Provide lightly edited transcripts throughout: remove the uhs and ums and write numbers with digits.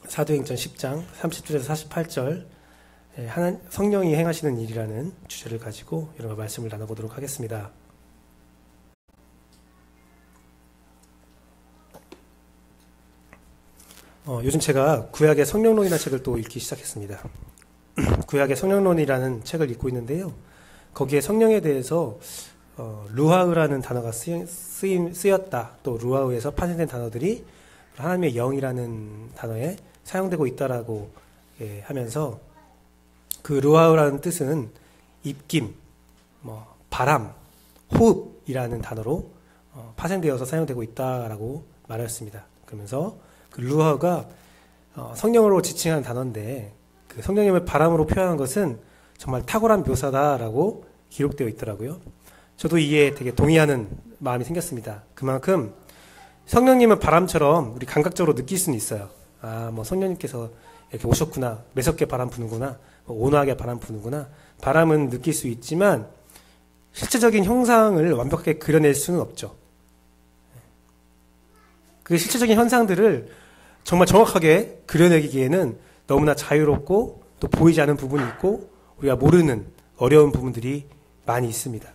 사도행전 10장 30절에서 48절 성령이 행하시는 일이라는 주제를 가지고 여러 말씀을 나눠보도록 하겠습니다. 요즘 제가 구약의 성령론이라는 책을 또 읽기 시작했습니다. 구약의 성령론이라는 책을 읽고 있는데요. 거기에 성령에 대해서 루하흐라는 단어가 쓰였다. 또 루하흐에서 파생된 단어들이 하나님의 영이라는 단어에 사용되고 있다라고 하면서 그 루하흐라는 뜻은 입김, 바람, 호흡이라는 단어로 파생되어서 사용되고 있다라고 말했습니다. 그러면서 그 루하흐가 성령으로 지칭하는 단어인데 그 성령님을 바람으로 표현한 것은 정말 탁월한 묘사다라고 기록되어 있더라고요. 저도 이에 되게 동의하는 마음이 생겼습니다. 그만큼 성령님은 바람처럼 우리 감각적으로 느낄 수는 있어요. 성령님께서 이렇게 오셨구나, 매섭게 바람 부는구나, 온화하게 바람 부는구나. 바람은 느낄 수 있지만 실제적인 형상을 완벽하게 그려낼 수는 없죠. 그 실제적인 현상들을 정말 정확하게 그려내기에는 너무나 자유롭고 또 보이지 않은 부분이 있고 우리가 모르는 어려운 부분들이 많이 있습니다.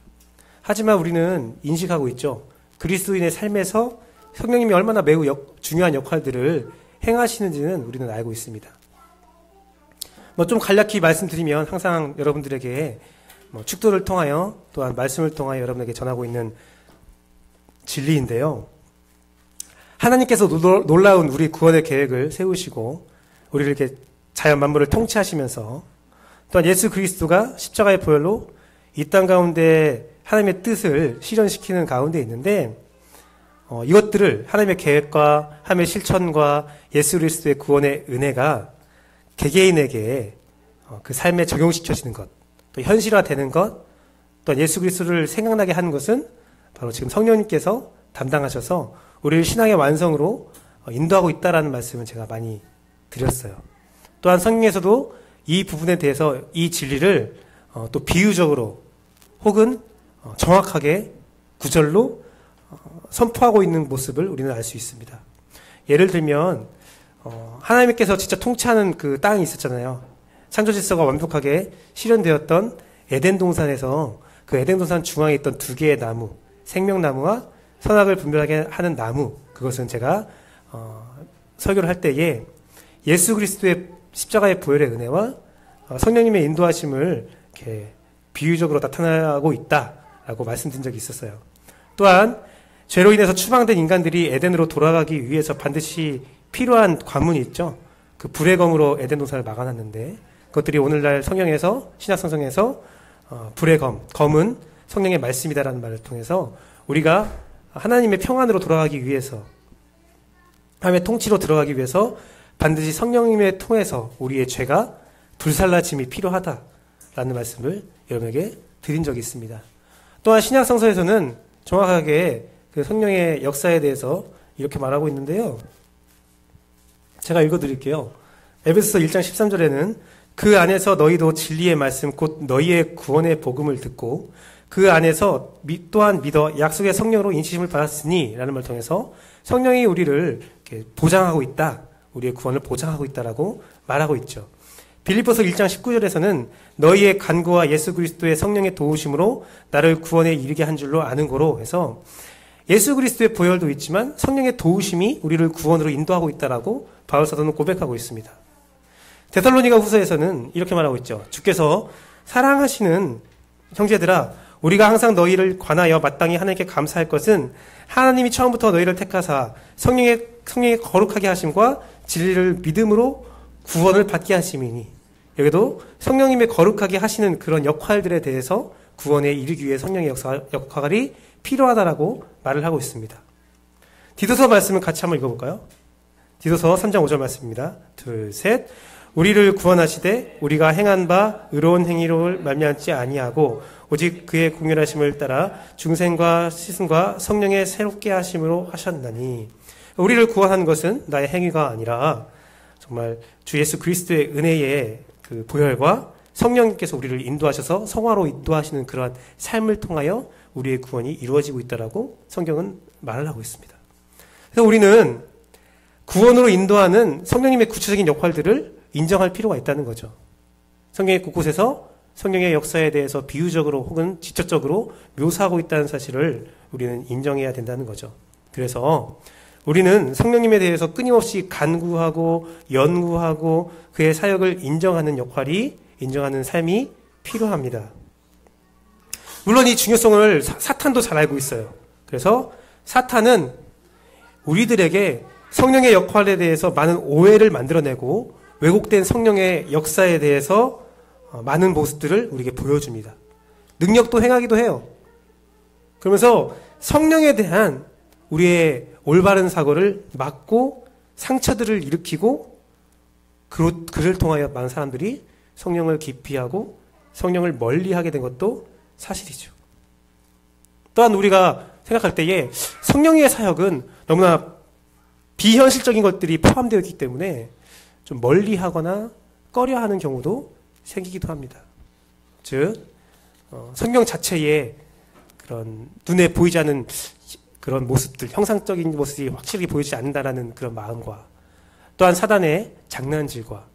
하지만 우리는 인식하고 있죠. 그리스도인의 삶에서 성령님이 얼마나 매우 중요한 역할들을 행하시는지는 우리는 알고 있습니다. 좀 간략히 말씀드리면 항상 여러분들에게 축도를 통하여 또한 말씀을 통하여 여러분에게 전하고 있는 진리인데요. 하나님께서 놀라운 우리 구원의 계획을 세우시고 우리를 이렇게 자연 만물을 통치하시면서 또한 예수 그리스도가 십자가의 보혈로 이 땅 가운데 하나님의 뜻을 실현시키는 가운데 있는데 이것들을 하나님의 계획과 하나님의 실천과 예수 그리스도의 구원의 은혜가 개개인에게 그 삶에 적용시켜지는 것, 또 현실화되는 것, 또 예수 그리스도를 생각나게 하는 것은 바로 지금 성령님께서 담당하셔서 우리를 신앙의 완성으로 인도하고 있다라는 말씀을 제가 많이 드렸어요. 또한 성경에서도 이 부분에 대해서 이 진리를 또 비유적으로 혹은 정확하게 구절로 선포하고 있는 모습을 우리는 알 수 있습니다. 예를 들면 하나님께서 진짜 통치하는 그 땅이 있었잖아요. 창조 질서가 완벽하게 실현되었던 에덴 동산에서 그 에덴 동산 중앙에 있던 두 개의 나무, 생명나무와 선악을 분별하게 하는 나무, 그것은 제가 설교를 할 때에 예수 그리스도의 십자가의 보혈의 은혜와 성령님의 인도하심을 이렇게 비유적으로 나타나고 있다라고 말씀드린 적이 있었어요. 또한 죄로 인해서 추방된 인간들이 에덴으로 돌아가기 위해서 반드시 필요한 관문이 있죠. 그 불의 검으로 에덴 동산을 막아놨는데 그것들이 오늘날 성경에서 신약성경에서 불의 검은 성령의 말씀이다라는 말을 통해서 우리가 하나님의 평안으로 돌아가기 위해서 하나님의 통치로 들어가기 위해서 반드시 성령님의 통해서 우리의 죄가 불살라짐이 필요하다라는 말씀을 여러분에게 드린 적이 있습니다. 또한 신약성서에서는 정확하게 그 성령의 역사에 대해서 이렇게 말하고 있는데요. 제가 읽어드릴게요. 에베소서 1장 13절에는 그 안에서 너희도 진리의 말씀 곧 너희의 구원의 복음을 듣고 그 안에서 또한 믿어 약속의 성령으로 인치심을 받았으니 라는 말을 통해서 성령이 우리를 이렇게 보장하고 있다. 우리의 구원을 보장하고 있다라고 말하고 있죠. 빌립보서 1장 19절에서는 너희의 간구와 예수 그리스도의 성령의 도우심으로 나를 구원에 이르게 한 줄로 아는 거로 해서 예수 그리스도의 보혈도 있지만 성령의 도우심이 우리를 구원으로 인도하고 있다라고 바울 사도는 고백하고 있습니다. 데살로니가 후서에서는 이렇게 말하고 있죠. 주께서 사랑하시는 형제들아 우리가 항상 너희를 관하여 마땅히 하나님께 감사할 것은 하나님이 처음부터 너희를 택하사 성령의 거룩하게 하심과 진리를 믿음으로 구원을 받게 하심이니 여기도 성령님의 거룩하게 하시는 그런 역할들에 대해서 구원에 이르기 위해 성령의 역할이 필요하다라고 말을 하고 있습니다. 디도서 말씀을 같이 한번 읽어볼까요? 디도서 3장 5절 말씀입니다. 둘, 셋. 우리를 구원하시되 우리가 행한 바 의로운 행위로 말미암지 아니하고 오직 그의 공률하심을 따라 중생과 시승과 성령의 새롭게 하심으로 하셨나니 우리를 구원한 것은 나의 행위가 아니라 정말 주 예수 그리스도의 은혜의 그 보혈과 성령님께서 우리를 인도하셔서 성화로 인도하시는 그러한 삶을 통하여 우리의 구원이 이루어지고 있다라고 성경은 말을 하고 있습니다. 그래서 우리는 구원으로 인도하는 성령님의 구체적인 역할들을 인정할 필요가 있다는 거죠. 성경의 곳곳에서 성령의 역사에 대해서 비유적으로 혹은 직접적으로 묘사하고 있다는 사실을 우리는 인정해야 된다는 거죠. 그래서 우리는 성령님에 대해서 끊임없이 간구하고 연구하고 그의 사역을 인정하는 역할이, 인정하는 삶이 필요합니다. 물론 이 중요성을 사탄도 잘 알고 있어요. 그래서 사탄은 우리들에게 성령의 역할에 대해서 많은 오해를 만들어내고 왜곡된 성령의 역사에 대해서 많은 모습들을 우리에게 보여줍니다. 능력도 행하기도 해요. 그러면서 성령에 대한 우리의 올바른 사고를 막고 상처들을 일으키고 그를 통하여 많은 사람들이 성령을 기피하고 성령을 멀리하게 된 것도 사실이죠. 또한 우리가 생각할 때에 성령의 사역은 너무나 비현실적인 것들이 포함되어 있기 때문에 좀 멀리하거나 꺼려하는 경우도 생기기도 합니다. 즉 성령 자체에 그런 눈에 보이지 않는 그런 모습들, 형상적인 모습이 확실히 보이지 않는다라는 그런 마음과 또한 사단의 장난질과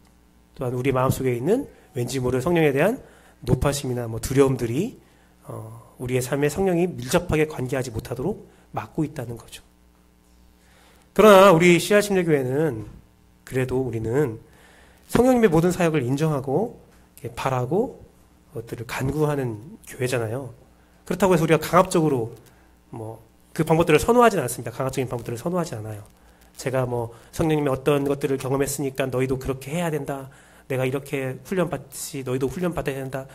또한 우리 마음속에 있는 왠지 모를 성령에 대한 노파심이나 두려움들이 우리의 삶에 성령이 밀접하게 관계하지 못하도록 막고 있다는 거죠. 그러나 우리 CR심리교회는 그래도 우리는 성령님의 모든 사역을 인정하고 바라고 그것들을 간구하는 교회잖아요. 그렇다고 해서 우리가 강압적으로 그 방법들을 선호하지는 않습니다. 강압적인 방법들을 선호하지 않아요. 제가 성령님의 어떤 것들을 경험했으니까 너희도 그렇게 해야 된다. 내가 이렇게 훈련받지 너희도 훈련받아야 된다.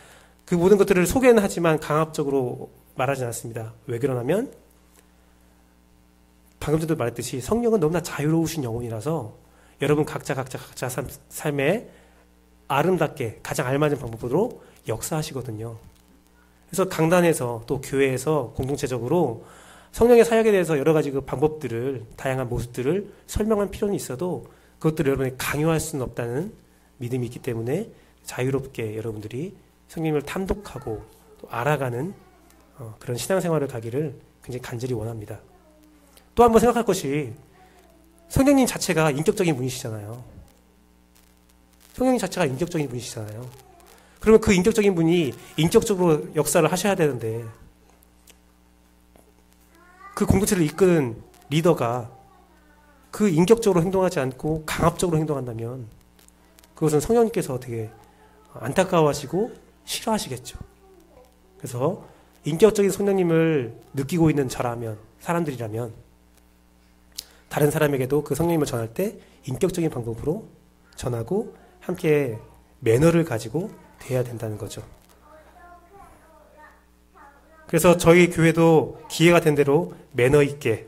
그 모든 것들을 소개는 하지만 강압적으로 말하지 않습니다. 왜 그러냐면 방금 전도 말했듯이 성령은 너무나 자유로우신 영혼이라서 여러분 각자 삶에 아름답게 가장 알맞은 방법으로 역사하시거든요. 그래서 강단에서 또 교회에서 공동체적으로 성령의 사역에 대해서 여러 가지 그 방법들을, 다양한 모습들을 설명할 필요는 있어도 그것들을 여러분이 강요할 수는 없다는 믿음이 있기 때문에 자유롭게 여러분들이 성령님을 탐독하고 또 알아가는 그런 신앙생활을 가기를 굉장히 간절히 원합니다. 또 한 번 생각할 것이 성령님 자체가 인격적인 분이시잖아요. 성령님 자체가 인격적인 분이시잖아요. 그러면 그 인격적인 분이 인격적으로 역사를 하셔야 되는데 그 공동체를 이끄는 리더가 그 인격적으로 행동하지 않고 강압적으로 행동한다면 그것은 성령님께서 되게 안타까워하시고 싫어하시겠죠. 그래서 인격적인 성령님을 느끼고 있는 저라면, 사람들이라면 다른 사람에게도 그 성령님을 전할 때 인격적인 방법으로 전하고 함께 매너를 가지고 돼야 된다는 거죠. 그래서 저희 교회도 기회가 된 대로 매너 있게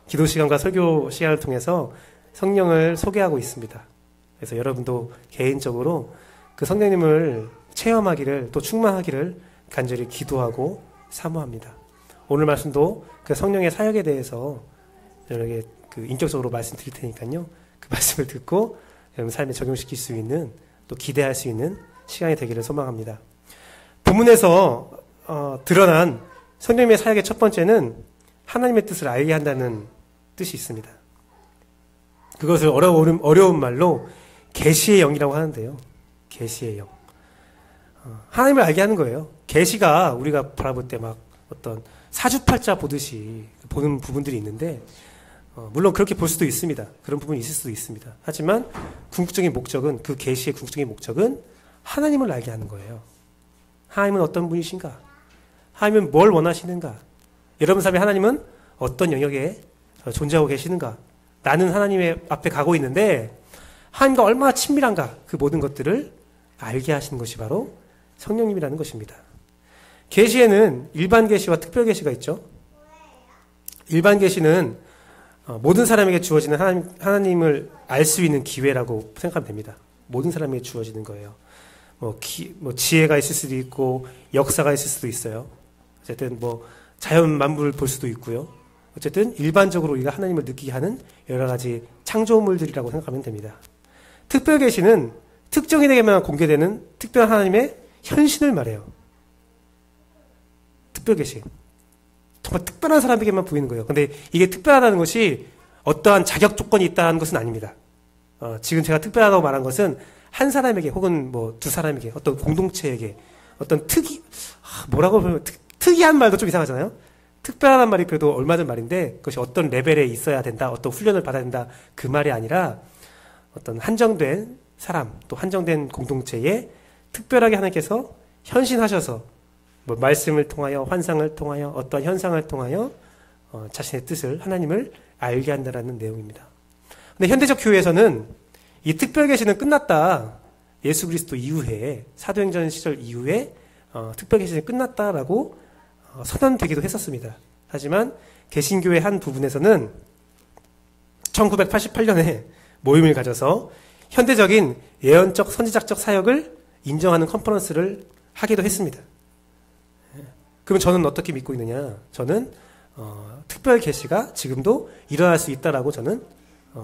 기도 시간과 설교 시간을 통해서 성령을 소개하고 있습니다. 그래서 여러분도 개인적으로 그 성령님을 체험하기를 또 충만하기를 간절히 기도하고 사모합니다. 오늘 말씀도 그 성령의 사역에 대해서 여러분에게 그 인격적으로 말씀드릴 테니까요. 그 말씀을 듣고 여러분 삶에 적용시킬 수 있는 또 기대할 수 있는 시간이 되기를 소망합니다. 본문에서 드러난 성령님의 사역의 첫 번째는 하나님의 뜻을 알게 한다는 뜻이 있습니다. 그것을 어려운 말로 계시의 영이라고 하는데요. 계시의 영. 하나님을 알게 하는 거예요. 계시가 우리가 바라볼 때 막 어떤 사주팔자 보듯이 보는 부분들이 있는데 물론 그렇게 볼 수도 있습니다. 그런 부분이 있을 수도 있습니다. 하지만 궁극적인 목적은 그 계시의 궁극적인 목적은 하나님을 알게 하는 거예요. 하나님은 어떤 분이신가? 하나님은 뭘 원하시는가? 여러분 삶에 하나님은 어떤 영역에 존재하고 계시는가? 나는 하나님의 앞에 가고 있는데 하나님과 얼마나 친밀한가? 그 모든 것들을 알게 하시는 것이 바로 성령님이라는 것입니다. 계시에는 일반 계시와 특별 계시가 있죠. 일반 계시는 모든 사람에게 주어지는 하나님을 알 수 있는 기회라고 생각하면 됩니다. 모든 사람에게 주어지는 거예요. 지혜가 있을 수도 있고 역사가 있을 수도 있어요. 어쨌든 자연 만물을 볼 수도 있고요. 어쨌든 일반적으로 우리가 하나님을 느끼게 하는 여러 가지 창조물들이라고 생각하면 됩니다. 특별 계시는 특정인에게만 공개되는 특별한 하나님의 현신을 말해요. 특별 계시. 정말 특별한 사람에게만 보이는 거예요. 근데 이게 특별하다는 것이 어떠한 자격 조건이 있다는 것은 아닙니다. 지금 제가 특별하다고 말한 것은 한 사람에게 혹은 뭐 두 사람에게 어떤 공동체에게 어떤 뭐라고 보면 특이한 말도 좀 이상하잖아요. 특별한 말이 그래도 얼마든 말인데 그것이 어떤 레벨에 있어야 된다, 어떤 훈련을 받아야 된다 그 말이 아니라 어떤 한정된 사람 또 한정된 공동체에 특별하게 하나님께서 현신하셔서 뭐 말씀을 통하여 환상을 통하여 어떤 현상을 통하여 자신의 뜻을 하나님을 알게 한다라는 내용입니다. 근데 현대적 교회에서는 이 특별 계시는 끝났다. 예수 그리스도 이후에 사도행전 시절 이후에 특별 계시는 끝났다라고 선언되기도 했었습니다. 하지만 개신교의 한 부분에서는 1988년에 모임을 가져서 현대적인 예언적 선지자적 사역을 인정하는 컨퍼런스를 하기도 했습니다. 그러면 저는 어떻게 믿고 있느냐? 저는 특별 계시가 지금도 일어날 수 있다라고 저는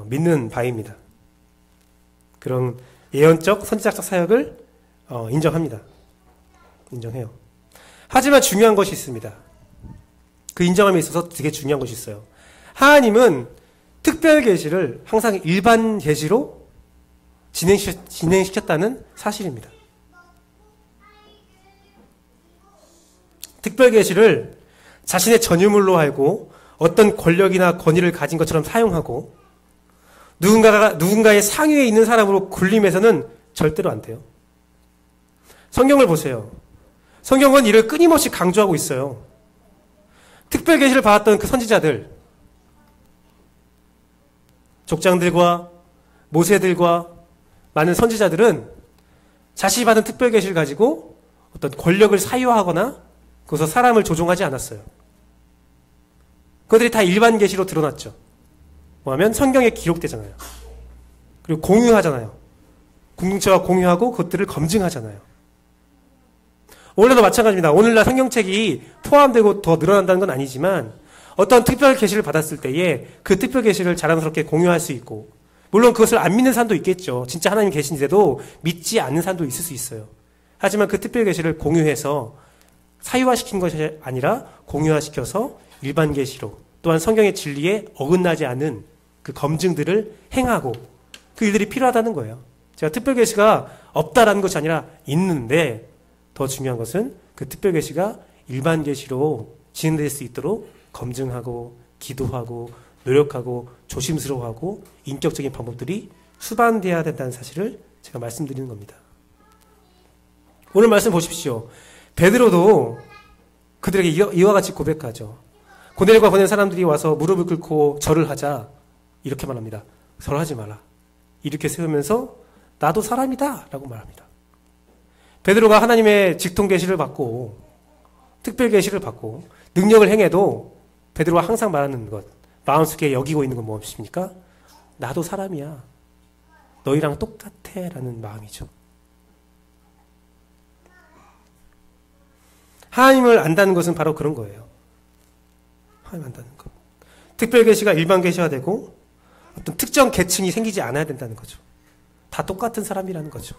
믿는 바입니다. 그런 예언적 선지자적 사역을 인정합니다. 인정해요. 하지만 중요한 것이 있습니다. 그 인정함에 있어서 되게 중요한 것이 있어요. 하나님은 특별 계시를 항상 일반 계시로 진행시켰다는 사실입니다. 특별 계시를 자신의 전유물로 알고 어떤 권력이나 권위를 가진 것처럼 사용하고 누군가의 상위에 있는 사람으로 군림해서는 절대로 안 돼요. 성경을 보세요. 성경은 이를 끊임없이 강조하고 있어요. 특별 계시를 받았던 그 선지자들, 족장들과 모세들과 많은 선지자들은 자신이 받은 특별 계시를 가지고 어떤 권력을 사유하거나 그것서 사람을 조종하지 않았어요. 그들이 다 일반 계시로 드러났죠. 뭐하면 성경에 기록되잖아요. 그리고 공유하잖아요. 공동체와 공유하고 그것들을 검증하잖아요. 오늘도 마찬가지입니다. 오늘날 성경책이 포함되고 더 늘어난다는 건 아니지만 어떤 특별 계시를 받았을 때에 그 특별 계시를 자랑스럽게 공유할 수 있고 물론 그것을 안 믿는 사람도 있겠죠. 진짜 하나님 계신데도 믿지 않는 사람도 있을 수 있어요. 하지만 그 특별 계시를 공유해서 사유화시킨 것이 아니라 공유화시켜서 일반 계시로 또한 성경의 진리에 어긋나지 않은 그 검증들을 행하고 그 일들이 필요하다는 거예요. 제가 특별 계시가 없다라는 것이 아니라 있는데 더 중요한 것은 그 특별 계시가 일반 계시로 진행될 수 있도록 검증하고 기도하고 노력하고 조심스러워하고 인격적인 방법들이 수반되어야 된다는 사실을 제가 말씀드리는 겁니다. 오늘 말씀 보십시오. 베드로도 그들에게 이와 같이 고백하죠. 고넬과 보낸 사람들이 와서 무릎을 꿇고 절을 하자 이렇게 말합니다. 절하지 마라. 이렇게 세우면서 나도 사람이다 라고 말합니다. 베드로가 하나님의 직통 계시를 받고 특별 계시를 받고 능력을 행해도 베드로가 항상 말하는 것 마음속에 여기고 있는 건 무엇입니까? 나도 사람이야. 너희랑 똑같아 라는 마음이죠. 하나님을 안다는 것은 바로 그런 거예요. 하나님 안다는 것. 특별 계시가 일반 계시가 되고 어떤 특정 계층이 생기지 않아야 된다는 거죠. 다 똑같은 사람이라는 거죠.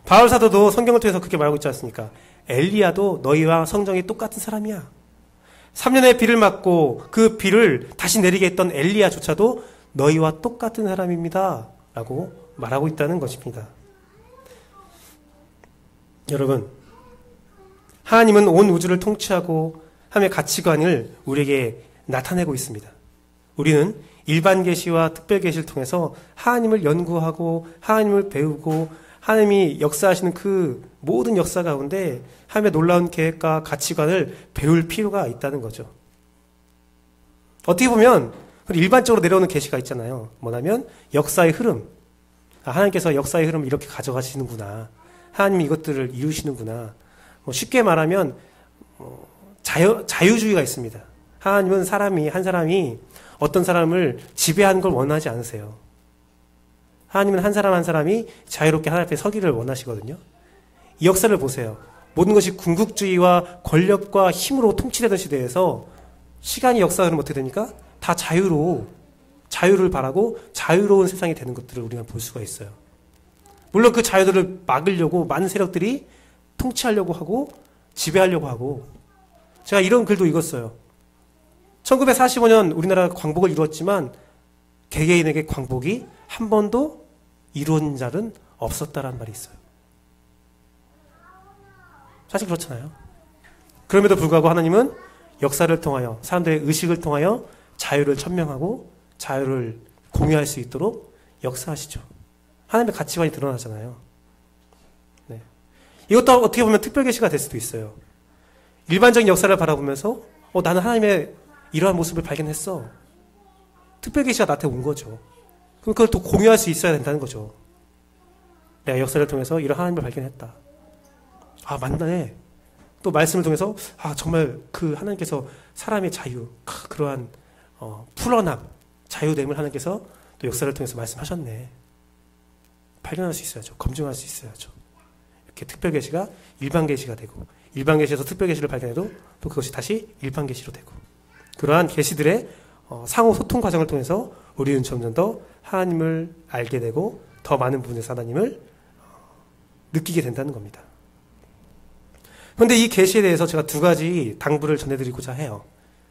바울 사도도 성경을 통해서 그렇게 말하고 있지 않습니까? 엘리야도 너희와 성정이 똑같은 사람이야. 3년의 비를 맞고 그 비를 다시 내리게 했던 엘리야조차도 너희와 똑같은 사람입니다. 라고 말하고 있다는 것입니다. 여러분, 하나님은 온 우주를 통치하고 하나님의 가치관을 우리에게 나타내고 있습니다. 우리는 일반 계시와 특별 계시를 통해서 하나님을 연구하고 하나님을 배우고 하나님이 역사하시는 그 모든 역사 가운데 하나님의 놀라운 계획과 가치관을 배울 필요가 있다는 거죠. 어떻게 보면 일반적으로 내려오는 계시가 있잖아요. 뭐냐면 역사의 흐름. 하나님께서 역사의 흐름을 이렇게 가져가시는구나. 하나님이 이것들을 이루시는구나. 쉽게 말하면 자유주의가 있습니다. 하나님은 한 사람이 어떤 사람을 지배하는 걸 원하지 않으세요. 하나님은 한 사람 한 사람이 자유롭게 하나님 앞에 서기를 원하시거든요. 이 역사를 보세요. 모든 것이 궁극주의와 권력과 힘으로 통치되던 시대에서 시간이 역사는 어떻게 됩니까? 다 자유를 바라고 자유로운 세상이 되는 것들을 우리가 볼 수가 있어요. 물론 그 자유들을 막으려고 많은 세력들이 통치하려고 하고 지배하려고 하고 제가 이런 글도 읽었어요. 1945년 우리나라가 광복을 이루었지만 개개인에게 광복이 한 번도 이루어진 자는 없었다라는 말이 있어요. 사실 그렇잖아요. 그럼에도 불구하고 하나님은 역사를 통하여 사람들의 의식을 통하여 자유를 천명하고 자유를 공유할 수 있도록 역사하시죠. 하나님의 가치관이 드러나잖아요. 네. 이것도 어떻게 보면 특별계시가 될 수도 있어요. 일반적인 역사를 바라보면서 나는 하나님의 이러한 모습을 발견했어. 특별계시가 나한테 온 거죠. 그럼 그걸 또 공유할 수 있어야 된다는 거죠. 내가 역사를 통해서 이런 하나님을 발견했다. 아, 맞네. 또 말씀을 통해서 정말 그 하나님께서 사람의 자유, 그러한 풀어남, 자유됨을 하나님께서 또 역사를 통해서 말씀하셨네. 발견할 수 있어야죠. 검증할 수 있어야죠. 이렇게 특별계시가 일반계시가 되고 일반계시에서 특별계시를 발견해도 또 그것이 다시 일반계시로 되고 그러한 계시들의 상호 소통 과정을 통해서 우리는 점점 더 하나님을 알게 되고 더 많은 부분에서 하나님을 느끼게 된다는 겁니다. 그런데 이 계시에 대해서 제가 두 가지 당부를 전해드리고자 해요.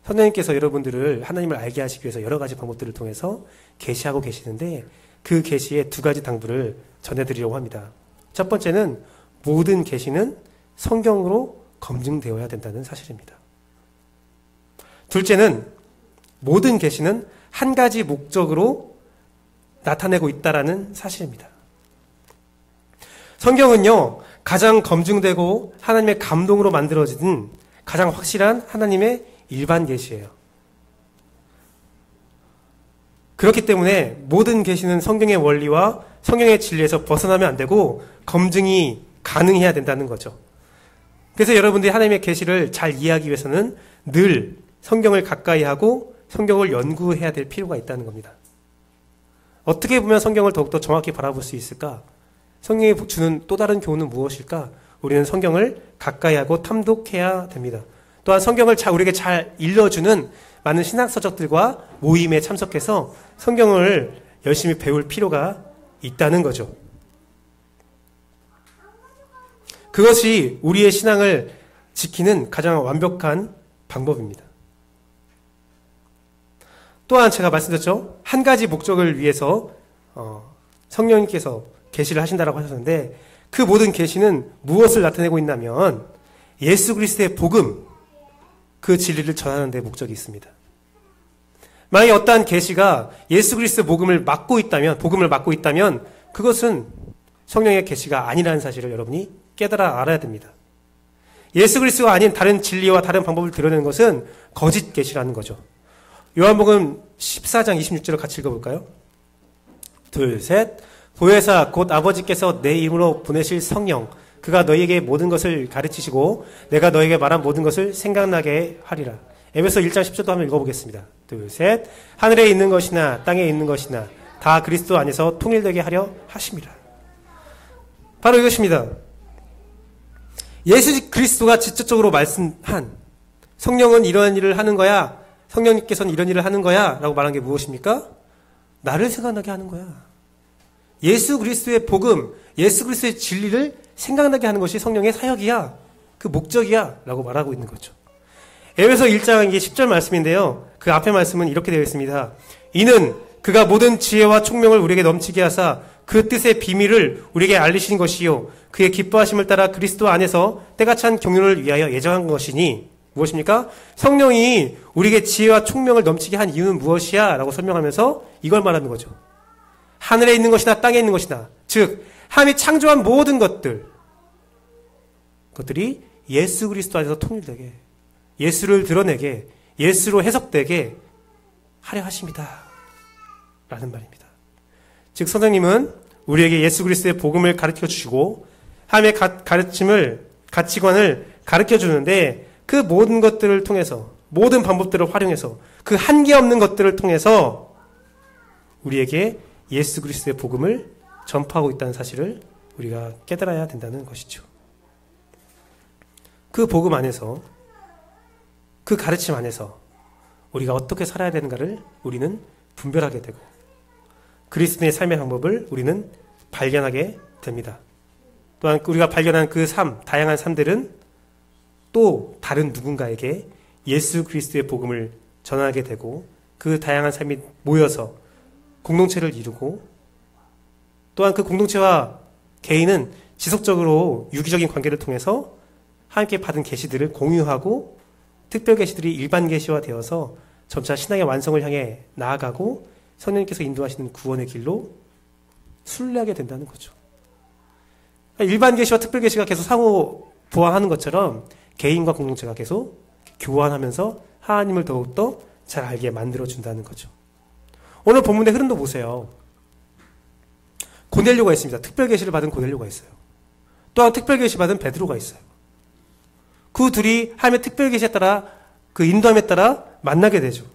선생님께서 여러분들을 하나님을 알게 하시기 위해서 여러 가지 방법들을 통해서 계시하고 계시는데 그 계시의 두 가지 당부를 전해드리려고 합니다. 첫 번째는 모든 계시는 성경으로 검증되어야 된다는 사실입니다. 둘째는 모든 계시는 한 가지 목적으로 나타내고 있다라는 사실입니다. 성경은요, 가장 검증되고 하나님의 감동으로 만들어진 가장 확실한 하나님의 일반 계시예요. 그렇기 때문에 모든 계시는 성경의 원리와 성경의 진리에서 벗어나면 안 되고 검증이 가능해야 된다는 거죠. 그래서 여러분들이 하나님의 계시를 잘 이해하기 위해서는 늘 성경을 가까이 하고 성경을 연구해야 될 필요가 있다는 겁니다. 어떻게 보면 성경을 더욱더 정확히 바라볼 수 있을까? 성경이 주는 또 다른 교훈은 무엇일까? 우리는 성경을 가까이 하고 탐독해야 됩니다. 또한 성경을 우리에게 잘 일러주는 많은 신학서적들과 모임에 참석해서 성경을 열심히 배울 필요가 있다는 거죠. 그것이 우리의 신앙을 지키는 가장 완벽한 방법입니다. 또한 제가 말씀드렸죠. 한 가지 목적을 위해서 성령님께서 계시를 하신다라고 하셨는데 그 모든 계시는 무엇을 나타내고 있냐면 예수 그리스도의 복음, 그 진리를 전하는 데 목적이 있습니다. 만약에 어떠한 계시가 예수 그리스도의 복음을 막고 있다면 그것은 성령의 계시가 아니라는 사실을 여러분이 깨달아 알아야 됩니다. 예수 그리스도가 아닌 다른 진리와 다른 방법을 드러내는 것은 거짓 계시라는 거죠. 요한복음 14장 26절을 같이 읽어볼까요? 둘, 셋. 보혜사 곧 아버지께서 내 이름으로 보내실 성령 그가 너희에게 모든 것을 가르치시고 내가 너희에게 말한 모든 것을 생각나게 하리라. 에베소 1장 10절도 한번 읽어보겠습니다. 둘, 셋. 하늘에 있는 것이나 땅에 있는 것이나 다 그리스도 안에서 통일되게 하려 하심이라. 바로 이것입니다. 예수 그리스도가 직접적으로 말씀한 성령은 이러한 일을 하는 거야. 성령님께서는 이런 일을 하는 거야. 라고 말한 게 무엇입니까? 나를 생각나게 하는 거야. 예수 그리스도의 복음, 예수 그리스도의 진리를 생각나게 하는 것이 성령의 사역이야. 그 목적이야. 라고 말하고 있는 거죠. 에베소 1장 이게 10절 말씀인데요. 그 앞에 말씀은 이렇게 되어 있습니다. 이는 그가 모든 지혜와 총명을 우리에게 넘치게 하사 그 뜻의 비밀을 우리에게 알리신 것이요. 그의 기뻐하심을 따라 그리스도 안에서 때가 찬 경륜을 위하여 예정한 것이니 무엇입니까? 성령이 우리에게 지혜와 총명을 넘치게 한 이유는 무엇이야? 라고 설명하면서 이걸 말하는 거죠. 하늘에 있는 것이나 땅에 있는 것이나 즉 하나님이 창조한 모든 것들이 예수 그리스도 안에서 통일되게 예수를 드러내게 예수로 해석되게 하려 하십니다. 라는 말입니다. 즉 선생님은 우리에게 예수 그리스도의 복음을 가르쳐 주시고 하나님의 가치관을 가르쳐 주는데 그 모든 것들을 통해서 모든 방법들을 활용해서 그 한계 없는 것들을 통해서 우리에게 예수 그리스도의 복음을 전파하고 있다는 사실을 우리가 깨달아야 된다는 것이죠. 그 복음 안에서 그 가르침 안에서 우리가 어떻게 살아야 되는가를 우리는 분별하게 되고 그리스도의 삶의 방법을 우리는 발견하게 됩니다. 또한 우리가 발견한 그 삶, 다양한 삶들은 또 다른 누군가에게 예수 그리스도의 복음을 전하게 되고 그 다양한 삶이 모여서 공동체를 이루고 또한 그 공동체와 개인은 지속적으로 유기적인 관계를 통해서 함께 받은 계시들을 공유하고 특별 계시들이 일반 계시화되어서 점차 신앙의 완성을 향해 나아가고 성령님께서 인도하시는 구원의 길로 순례하게 된다는 거죠. 일반 계시와 특별 계시가 계속 상호 보완하는 것처럼 개인과 공동체가 계속 교환하면서 하나님을 더욱더 잘 알게 만들어준다는 거죠. 오늘 본문의 흐름도 보세요. 고넬료가 있습니다. 특별 계시를 받은 고넬료가 있어요. 또한 특별 계시 받은 베드로가 있어요. 그 둘이 하나님의 특별 계시에 따라 그 인도함에 따라 만나게 되죠.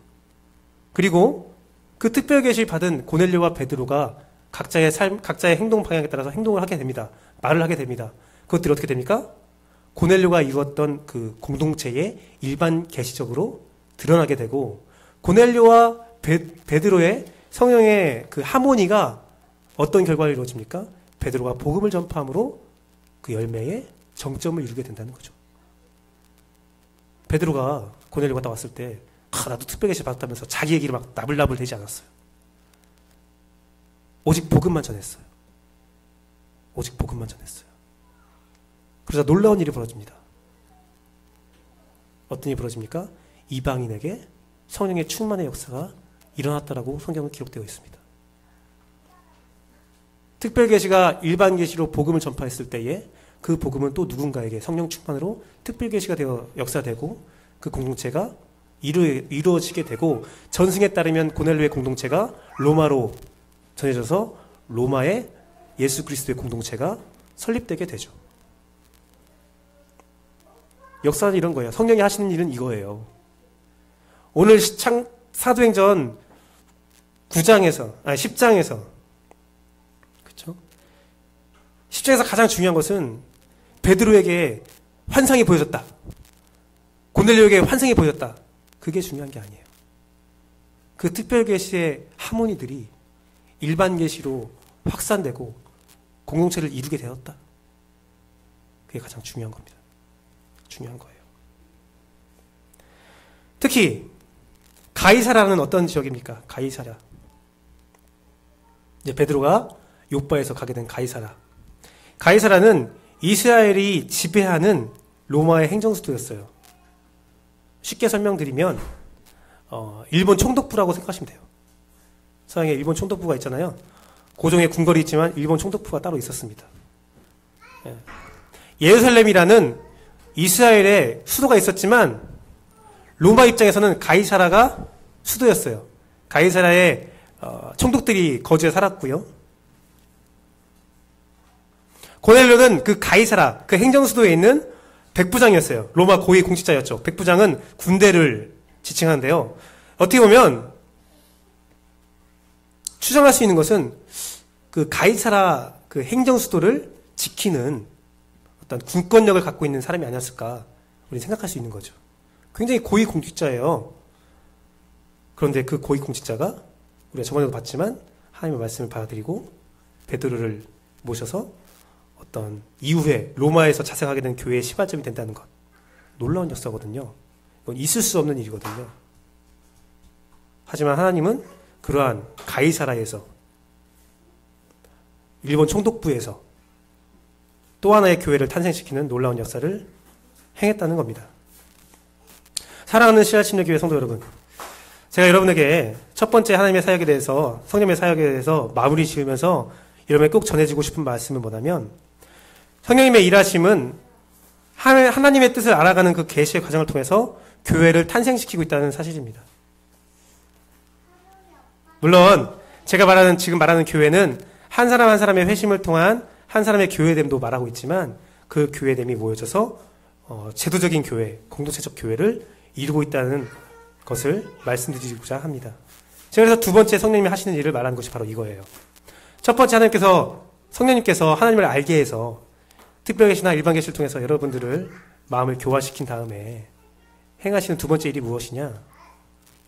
그리고 그 특별 계시 받은 고넬료와 베드로가 각자의 삶, 각자의 행동 방향에 따라서 행동을 하게 됩니다. 말을 하게 됩니다. 그것들이 어떻게 됩니까? 고넬료가 이루었던 그 공동체의 일반 계시적으로 드러나게 되고 고넬료와 베드로의 성령의 그 하모니가 어떤 결과를 이루어집니까? 베드로가 복음을 전파함으로 그 열매의 정점을 이루게 된다는 거죠. 베드로가 고넬료가 딱 왔을 때 나도 특별 계시 받았다면서 자기 얘기를 막 나불나불 대지 않았어요. 오직 복음만 전했어요. 오직 복음만 전했어요. 그러자 놀라운 일이 벌어집니다. 어떤 일이 벌어집니까? 이방인에게 성령의 충만의 역사가 일어났다라고 성경은 기록되어 있습니다. 특별 계시가 일반 계시로 복음을 전파했을 때에 그 복음은 또 누군가에게 성령 충만으로 특별 계시가 되어 역사되고 그 공동체가 이루어지게 되고 전승에 따르면 고넬료의 공동체가 로마로 전해져서 로마의 예수 그리스도의 공동체가 설립되게 되죠. 역사는 이런 거예요. 성령이 하시는 일은 이거예요. 오늘 사도행전 10장에서 그렇죠? 10장에서 가장 중요한 것은 베드로에게 환상이 보여졌다. 고넬료에게 환상이 보여졌다. 그게 중요한 게 아니에요. 그 특별 계시의 하모니들이 일반 계시로 확산되고 공동체를 이루게 되었다. 그게 가장 중요한 겁니다. 중요한 거예요. 특히 가이사라는 어떤 지역입니까? 가이사라. 이제 베드로가 요바에서 가게 된 가이사라. 가이사라는 이스라엘이 지배하는 로마의 행정수도였어요. 쉽게 설명드리면 일본 총독부라고 생각하시면 돼요. 서양에 일본 총독부가 있잖아요. 고종의 궁궐이 있지만 일본 총독부가 따로 있었습니다. 예루살렘이라는 이스라엘의 수도가 있었지만 로마 입장에서는 가이사라가 수도였어요. 가이사라의 총독들이 거주해 살았고요. 고넬료는 그 가이사라, 그 행정수도에 있는 백부장이었어요. 로마 고위 공직자였죠. 백부장은 군대를 지칭하는데요. 어떻게 보면 추정할 수 있는 것은 그 가이사라 그 행정수도를 지키는 어떤 군권력을 갖고 있는 사람이 아니었을까 우리 생각할 수 있는 거죠. 굉장히 고위 공직자예요. 그런데 그 고위 공직자가 우리가 저번에도 봤지만 하나님의 말씀을 받아들이고 베드로를 모셔서 어떤 이후에 로마에서 자생하게 된 교회의 시발점이 된다는 것. 놀라운 역사거든요. 이건 있을 수 없는 일이거든요. 하지만 하나님은 그러한 가이사라에서 일본 총독부에서 또 하나의 교회를 탄생시키는 놀라운 역사를 행했다는 겁니다. 사랑하는 씨앗침례교회 성도 여러분, 제가 여러분에게 첫 번째 하나님의 사역에 대해서, 성령의 사역에 대해서 마무리 지으면서 여러분에게 꼭 전해주고 싶은 말씀은 뭐냐면, 성령님의 일하심은 하나님의 뜻을 알아가는 그 계시의 과정을 통해서 교회를 탄생시키고 있다는 사실입니다. 물론 제가 지금 말하는 교회는 한 사람 한 사람의 회심을 통한 한 사람의 교회됨도 말하고 있지만 그 교회됨이 모여져서 제도적인 교회, 공동체적 교회를 이루고 있다는 것을 말씀드리고자 합니다. 제가 그래서 두 번째 성령님이 하시는 일을 말하는 것이 바로 이거예요. 첫 번째 성령님께서 하나님을 알게 해서 특별 계시나 일반 계시를 통해서 여러분들을 마음을 교화시킨 다음에 행하시는 두 번째 일이 무엇이냐?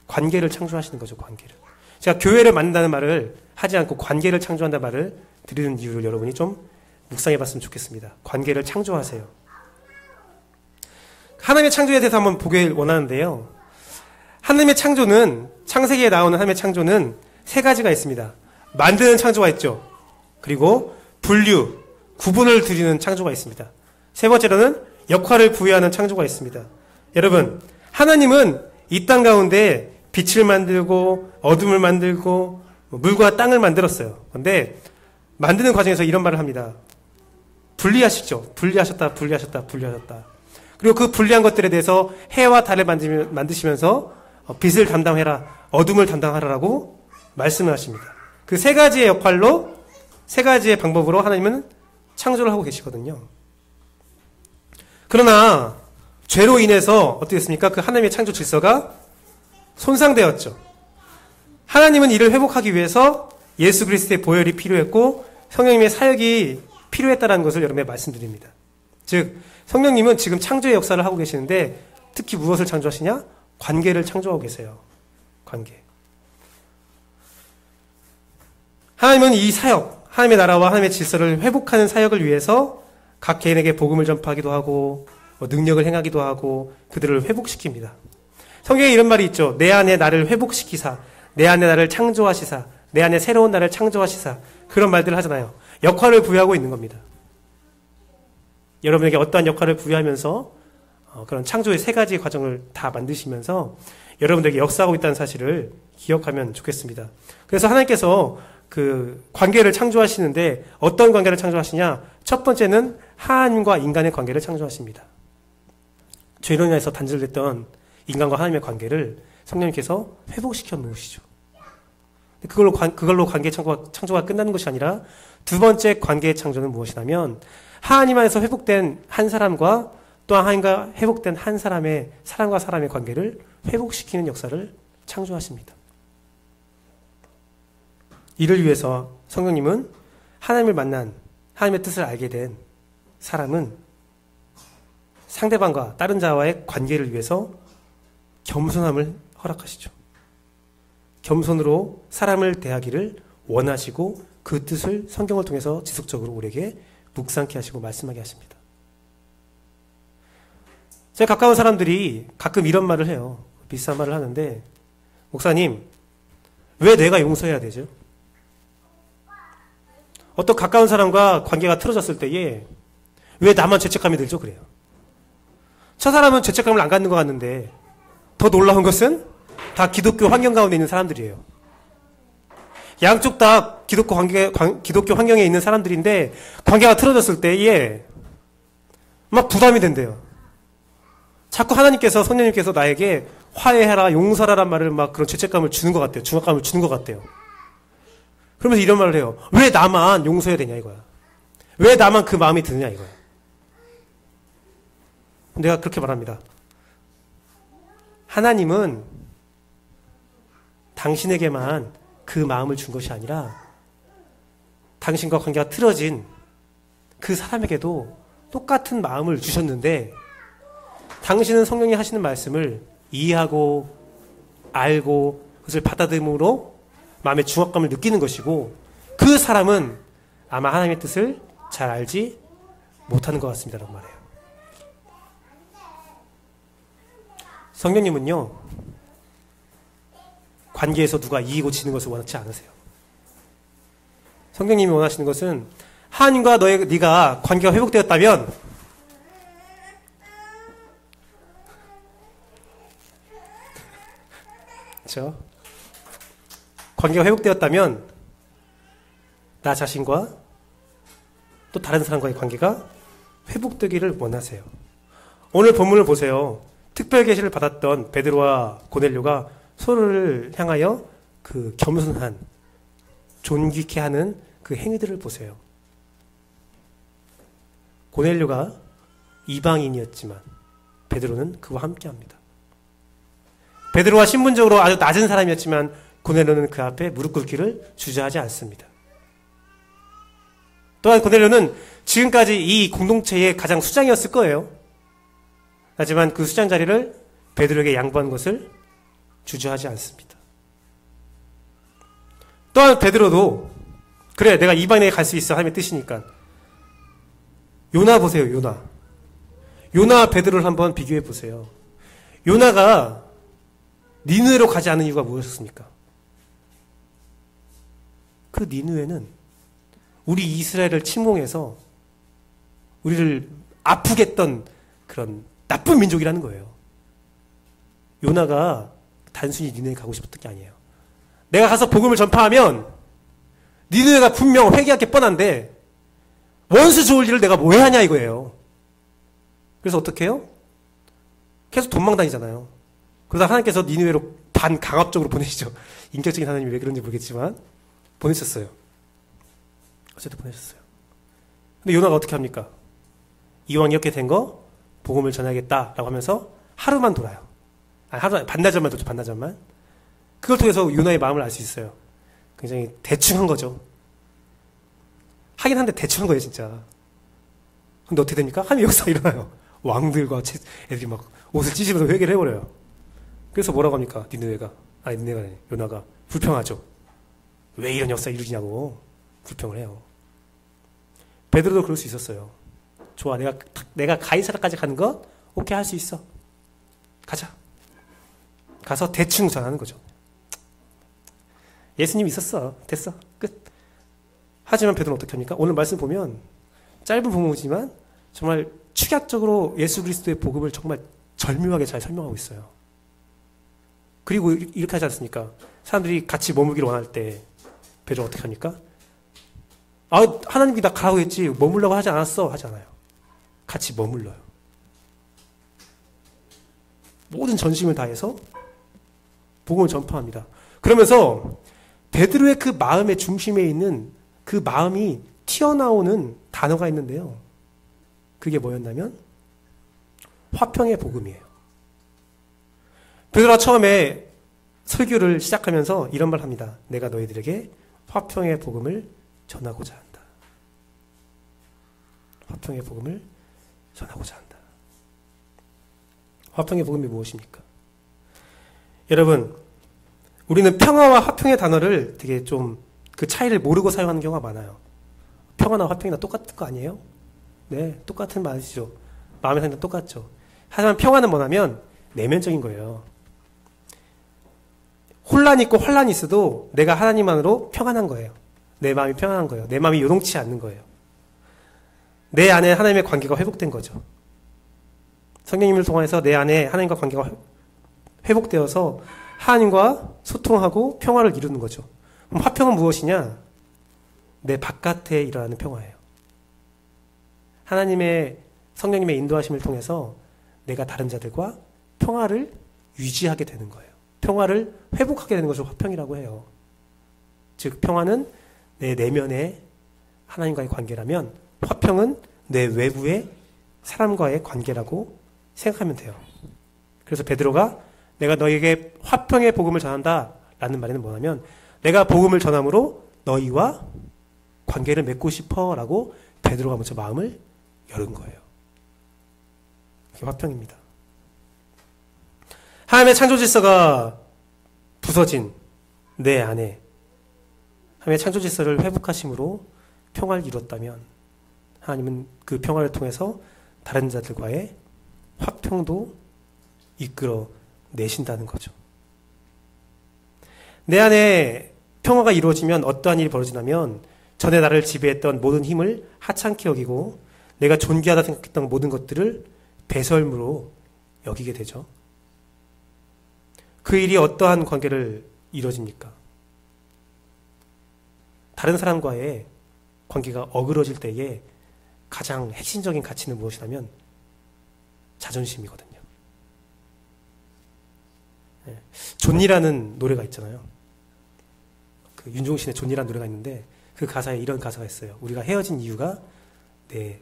관계를 창조하시는 거죠, 관계를. 제가 교회를 만든다는 말을 하지 않고 관계를 창조한다는 말을 드리는 이유를 여러분이 좀 묵상해 봤으면 좋겠습니다. 관계를 창조하세요. 하나님의 창조에 대해서 한번 보길 원하는데요. 하나님의 창조는, 창세기에 나오는 하나님의 창조는 세 가지가 있습니다. 만드는 창조가 있죠. 그리고 분류, 구분을 드리는 창조가 있습니다. 세 번째로는 역할을 부여하는 창조가 있습니다. 여러분, 하나님은 이 땅 가운데 빛을 만들고 어둠을 만들고 물과 땅을 만들었어요. 그런데 만드는 과정에서 이런 말을 합니다. 분리하시죠. 분리하셨다, 분리하셨다, 분리하셨다. 그리고 그 분리한 것들에 대해서 해와 달을 만드시면서 빛을 담당해라, 어둠을 담당하라라고 말씀을 하십니다. 그 세 가지의 역할로, 세 가지의 방법으로 하나님은 창조를 하고 계시거든요. 그러나 죄로 인해서 어떻게 됐습니까? 그 하나님의 창조 질서가 손상되었죠. 하나님은 이를 회복하기 위해서 예수 그리스도의 보혈이 필요했고 성령님의 사역이 필요했다는 것을 여러분에게 말씀드립니다. 즉 성령님은 지금 창조의 역사를 하고 계시는데 특히 무엇을 창조하시냐? 관계를 창조하고 계세요. 관계. 하나님은 이 사역, 하나님의 나라와 하나님의 질서를 회복하는 사역을 위해서 각 개인에게 복음을 전파하기도 하고 능력을 행하기도 하고 그들을 회복시킵니다. 성경에 이런 말이 있죠. 내 안에 나를 회복시키사, 내 안에 나를 창조하시사, 내 안에 새로운 나를 창조하시사, 그런 말들을 하잖아요. 역할을 부여하고 있는 겁니다. 여러분에게 어떠한 역할을 부여하면서 그런 창조의 세 가지 과정을 다 만드시면서 여러분들에게 역사하고 있다는 사실을 기억하면 좋겠습니다. 그래서 하나님께서 그 관계를 창조하시는데 어떤 관계를 창조하시냐? 첫 번째는 하나님과 인간의 관계를 창조하십니다. 죄로 인해서 단절됐던 인간과 하나님의 관계를 성령님께서 회복시켜 놓으시죠. 그걸로 관계 창조가 끝나는 것이 아니라 두 번째 관계의 창조는 무엇이냐면 하나님 안에서 회복된 한 사람과 또 하나님과 회복된 한 사람의 사람과 사람의 관계를 회복시키는 역사를 창조하십니다. 이를 위해서 성령님은 하나님을 만난 하나님의 뜻을 알게 된 사람은 상대방과 다른 자와의 관계를 위해서 겸손함을 허락하시죠. 겸손으로 사람을 대하기를 원하시고 그 뜻을 성경을 통해서 지속적으로 우리에게 묵상케 하시고 말씀하게 하십니다. 제 가까운 사람들이 가끔 이런 말을 해요. 비슷한 말을 하는데 목사님, 왜 내가 용서해야 되죠? 어떤 가까운 사람과 관계가 틀어졌을 때에 왜 나만 죄책감이 들죠? 그래요. 저 사람은 죄책감을 안 갖는 것 같는데 더 놀라운 것은 다 기독교 환경 가운데 있는 사람들이에요. 양쪽 다 기독교 환경에 있는 사람들인데 관계가 틀어졌을 때에 막 부담이 된대요. 자꾸 하나님께서, 성령님께서 나에게 화해해라, 용서하라는 말을 막 그런 죄책감을 주는 것 같아요. 중압감을 주는 것 같아요. 그러면서 이런 말을 해요. 왜 나만 용서해야 되냐 이거야. 왜 나만 그 마음이 드느냐 이거야. 내가 그렇게 말합니다. 하나님은 당신에게만 그 마음을 준 것이 아니라 당신과 관계가 틀어진 그 사람에게도 똑같은 마음을 주셨는데 당신은 성령이 하시는 말씀을 이해하고 알고 그것을 받아들임으로 마음의 중압감을 느끼는 것이고 그 사람은 아마 하나님의 뜻을 잘 알지 못하는 것 같습니다라고 말해요. 성령님은요, 관계에서 누가 이기고 지는 것을 원하지 않으세요. 성령님이 원하시는 것은 하나님과 네가 관계가 회복되었다면 그렇죠? 관계가 회복되었다면 나 자신과 또 다른 사람과의 관계가 회복되기를 원하세요. 오늘 본문을 보세요. 특별 계시를 받았던 베드로와 고넬료가 서로를 향하여 그 겸손한, 존귀케 하는 그 행위들을 보세요. 고넬료가 이방인이었지만 베드로는 그와 함께합니다. 베드로와 신분적으로 아주 낮은 사람이었지만 고넬료는 그 앞에 무릎 꿇기를 주저하지 않습니다. 또한 고넬료는 지금까지 이 공동체의 가장 수장이었을 거예요. 하지만 그 수장 자리를 베드로에게 양보한 것을 주저하지 않습니다. 또한 베드로도 그래 내가 이방인에게 갈 수 있어 하나님의 뜻이니까. 요나 보세요. 요나와 베드로를 한번 비교해 보세요. 요나가 니느웨로 가지 않은 이유가 무엇이었습니까? 그 니느웨는 우리 이스라엘을 침공해서 우리를 아프게 했던 그런 나쁜 민족이라는 거예요. 요나가 단순히 니느웨 가고 싶었던 게 아니에요. 내가 가서 복음을 전파하면 니느웨가 분명 회개할 게 뻔한데 원수 좋을 일을 내가 뭐 해야 하냐 이거예요. 그래서 어떻게 해요? 계속 도망다니잖아요. 그러다 하나님께서 니느웨로 반강압적으로 보내시죠. 인격적인 하나님이 왜 그런지 모르겠지만 보내셨어요. 어쨌든 보내셨어요. 근데 요나가 어떻게 합니까? 이왕 이렇게 된 거 복음을 전하겠다라고 하면서 하루만 돌아요. 아니, 하루 반나절만 돌죠. 반나절만. 그걸 통해서 요나의 마음을 알 수 있어요. 굉장히 대충 한 거죠. 하긴 한데 대충 한 거예요, 진짜. 근데 어떻게 됩니까? 하나님 역사가 일어나요. 왕들과 애들이 막 옷을 찢으면서 회개를 해버려요. 그래서 뭐라고 합니까? 니느웨가 요나가 불평하죠. 왜 이런 역사 이루지냐고 불평을 해요. 베드로도 그럴 수 있었어요. 좋아, 내가 가이사라까지 가는 거 오케이 할 수 있어. 가자. 가서 대충 전하는 거죠. 예수님 있었어. 됐어. 끝. 하지만 베드로는 어떻게 합니까? 오늘 말씀 보면 짧은 본문이지만 정말 축약적으로 예수 그리스도의 복음을 정말 절묘하게 잘 설명하고 있어요. 그리고 이렇게 하지 않습니까? 사람들이 같이 머물기를 원할 때 베드로가 어떻게 합니까? 하나님이 나 가라고 했지 머물라고 하지 않았어. 하지 않아요. 같이 머물러요. 모든 전심을 다해서 복음을 전파합니다. 그러면서 베드로의 그 마음의 중심에 있는 그 마음이 튀어나오는 단어가 있는데요. 그게 뭐였냐면 화평의 복음이에요. 베드로가 처음에 설교를 시작하면서 이런 말 합니다. 내가 너희들에게 화평의 복음을 전하고자 한다. 화평의 복음을 전하고자 한다. 화평의 복음이 무엇입니까? 여러분, 우리는 평화와 화평의 단어를 되게 좀 그 차이를 모르고 사용하는 경우가 많아요. 평화나 화평이나 똑같은 거 아니에요? 네, 똑같은 말이죠. 마음의 상태는 똑같죠. 하지만 평화는 뭐냐면 내면적인 거예요. 혼란이 있고 환란이 있어도 내가 하나님 안으로 평안한 거예요. 내 마음이 평안한 거예요. 내 마음이 요동치 않는 거예요. 내 안에 하나님의 관계가 회복된 거죠. 성령님을 통해서 내 안에 하나님과 관계가 회복되어서 하나님과 소통하고 평화를 이루는 거죠. 그럼 화평은 무엇이냐? 내 바깥에 일어나는 평화예요. 하나님의 성령님의 인도하심을 통해서 내가 다른 자들과 평화를 유지하게 되는 거예요. 평화를 회복하게 되는 것을 화평이라고 해요. 즉 평화는 내 내면의 하나님과의 관계라면 화평은 내 외부의 사람과의 관계라고 생각하면 돼요. 그래서 베드로가 내가 너희에게 화평의 복음을 전한다 라는 말에는 뭐냐면 내가 복음을 전함으로 너희와 관계를 맺고 싶어 라고 베드로가 먼저 마음을 열은 거예요. 그게 화평입니다. 하나님의 창조 질서가 부서진 내 안에 하나님의 창조 질서를 회복하심으로 평화를 이뤘다면 하나님은 그 평화를 통해서 다른 자들과의 화평도 이끌어 내신다는 거죠. 내 안에 평화가 이루어지면 어떠한 일이 벌어지냐면 전에 나를 지배했던 모든 힘을 하찮게 여기고 내가 존귀하다 생각했던 모든 것들을 배설물로 여기게 되죠. 그 일이 어떠한 관계를 이루어집니까? 다른 사람과의 관계가 어그러질 때에 가장 핵심적인 가치는 무엇이냐면 자존심이거든요. 네. 존이라는 노래가 있잖아요. 그 윤종신의 존이라는 노래가 있는데 그 가사에 이런 가사가 있어요. 우리가 헤어진 이유가 내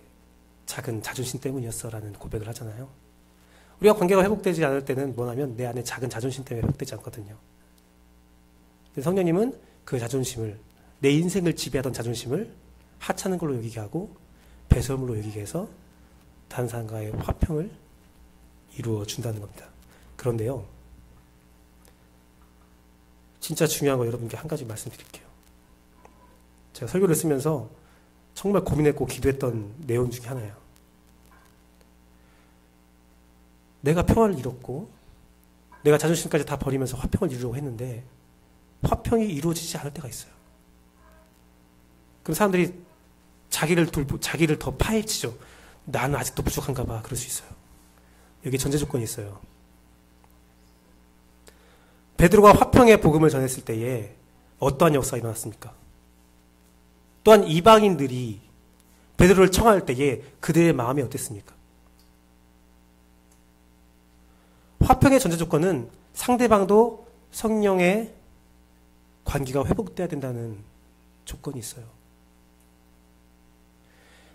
작은 자존심 때문이었어라는 고백을 하잖아요. 우리가 관계가 회복되지 않을 때는 뭐냐면 내 안에 작은 자존심 때문에 회복되지 않거든요. 성령님은 그 자존심을 내 인생을 지배하던 자존심을 하찮은 걸로 여기게 하고 배설물로 여기게 해서 다른 사람과의 화평을 이루어 준다는 겁니다. 그런데요. 진짜 중요한 거 여러분께 한 가지 말씀드릴게요. 제가 설교를 쓰면서 정말 고민했고 기도했던 내용 중에 하나예요. 내가 평화를 잃었고 내가 자존심까지 다 버리면서 화평을 이루려고 했는데 화평이 이루어지지 않을 때가 있어요. 그럼 사람들이 자기를 더 파헤치죠. 나는 아직도 부족한가 봐. 그럴 수 있어요. 여기 전제 조건이 있어요. 베드로가 화평의 복음을 전했을 때에 어떠한 역사가 일어났습니까? 또한 이방인들이 베드로를 청할 때에 그들의 마음이 어땠습니까? 화평의 전제 조건은 상대방도 성령의 관계가 회복돼야 된다는 조건이 있어요.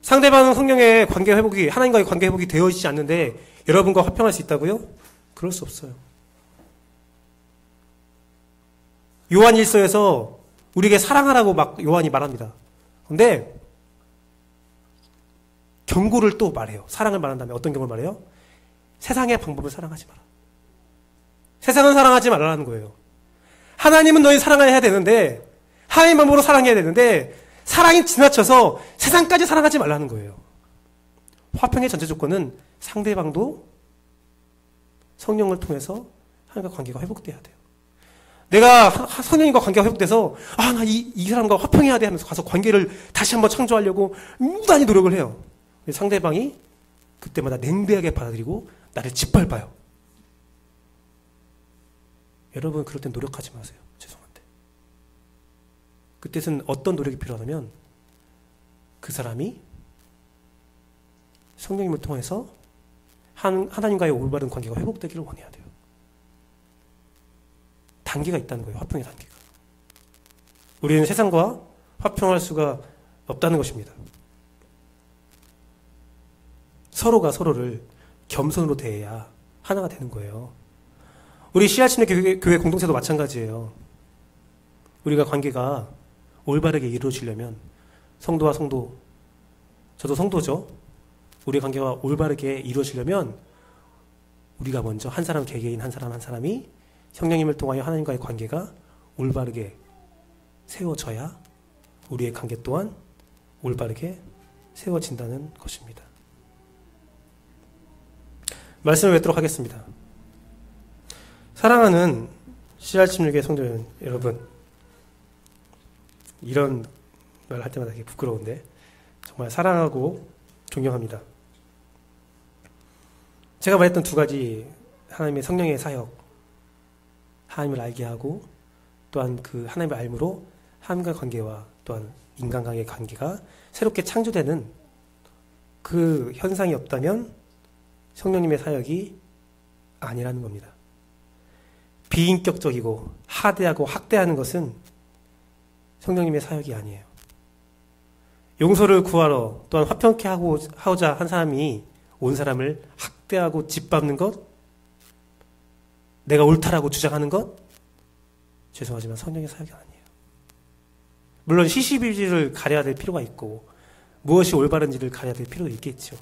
상대방은 성령의 관계 회복이, 하나님과의 관계 회복이 되어지지 않는데 여러분과 화평할 수 있다고요? 그럴 수 없어요. 요한 1서에서 우리에게 사랑하라고 막 요한이 말합니다. 근데 경고를 또 말해요. 사랑을 말한 다음에 어떤 경고를 말해요? 세상의 방법을 사랑하지 마라. 세상은 사랑하지 말라는 거예요. 하나님은 너희 사랑해야 되는데, 하나님 방법으로 사랑해야 되는데, 사랑이 지나쳐서 세상까지 사랑하지 말라는 거예요. 화평의 전제 조건은 상대방도 성령을 통해서 하나님과 관계가 회복돼야 돼요. 내가 성령님과 관계가 회복돼서 나 이 사람과 화평해야 돼 하면서 가서 관계를 다시 한번 창조하려고 무단히 노력을 해요. 상대방이 그때마다 냉대하게 받아들이고 나를 짓밟아요. 여러분 그럴 땐 노력하지 마세요. 죄송한데. 그때는 어떤 노력이 필요하냐면 그 사람이 성령님을 통해서 하나님과의 올바른 관계가 회복되기를 원해야 돼요. 단계가 있다는 거예요. 화평의 단계가. 우리는 세상과 화평할 수가 없다는 것입니다. 서로가 서로를 겸손으로 대해야 하나가 되는 거예요. 우리 씨앗침례 교회 공동체도 마찬가지예요. 우리가 관계가 올바르게 이루어지려면 성도와 성도, 저도 성도죠. 우리 관계가 올바르게 이루어지려면 우리가 먼저 한 사람 개개인 한 사람이 성령님을 통하여 하나님과의 관계가 올바르게 세워져야 우리의 관계 또한 올바르게 세워진다는 것입니다. 말씀을 맺도록 하겠습니다. 사랑하는 씨앗침례교회 성도 여러분, 이런 말 할 때마다 되게 부끄러운데 정말 사랑하고 존경합니다. 제가 말했던 두 가지 하나님의 성령의 사역, 하나님을 알게 하고 또한 그 하나님을 알므로 하나님과 관계와 또한 인간과의 관계가 새롭게 창조되는 그 현상이 없다면 성령님의 사역이 아니라는 겁니다. 비인격적이고 하대하고 학대하는 것은 성령님의 사역이 아니에요. 용서를 구하러 또한 화평케 하고자 한 사람이 온 사람을 학대하고 짓밟는 것, 내가 옳다라고 주장하는 것, 죄송하지만 성령의 사역이 아니에요. 물론 시시비비를 가려야 될 필요가 있고 무엇이 올바른지를 가려야 될 필요도 있겠죠.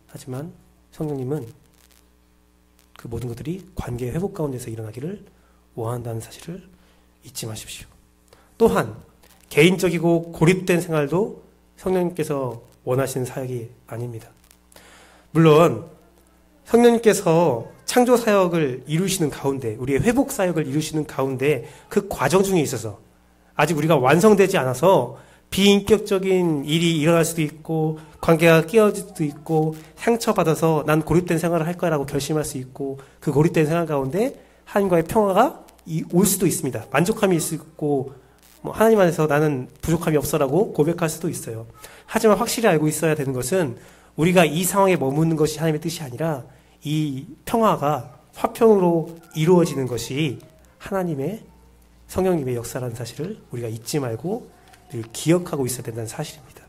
하지만 성령님은 그 모든 것들이 관계 회복 가운데서 일어나기를 원한다는 사실을 잊지 마십시오. 또한 개인적이고 고립된 생활도 성령님께서 원하시는 사역이 아닙니다. 물론 성령님께서 창조 사역을 이루시는 가운데, 우리의 회복 사역을 이루시는 가운데 그 과정 중에 있어서 아직 우리가 완성되지 않아서 비인격적인 일이 일어날 수도 있고 관계가 깨어질 수도 있고 상처받아서 난 고립된 생활을 할 거라고 결심할 수 있고 그 고립된 생활 가운데 하나님과의 평화가 올 수도 있습니다. 만족함이 있고 하나님 안에서 나는 부족함이 없어라고 고백할 수도 있어요. 하지만 확실히 알고 있어야 되는 것은 우리가 이 상황에 머무는 것이 하나님의 뜻이 아니라 이 평화가 화평으로 이루어지는 것이 하나님의 성령님의 역사라는 사실을 우리가 잊지 말고 늘 기억하고 있어야 된다는 사실입니다.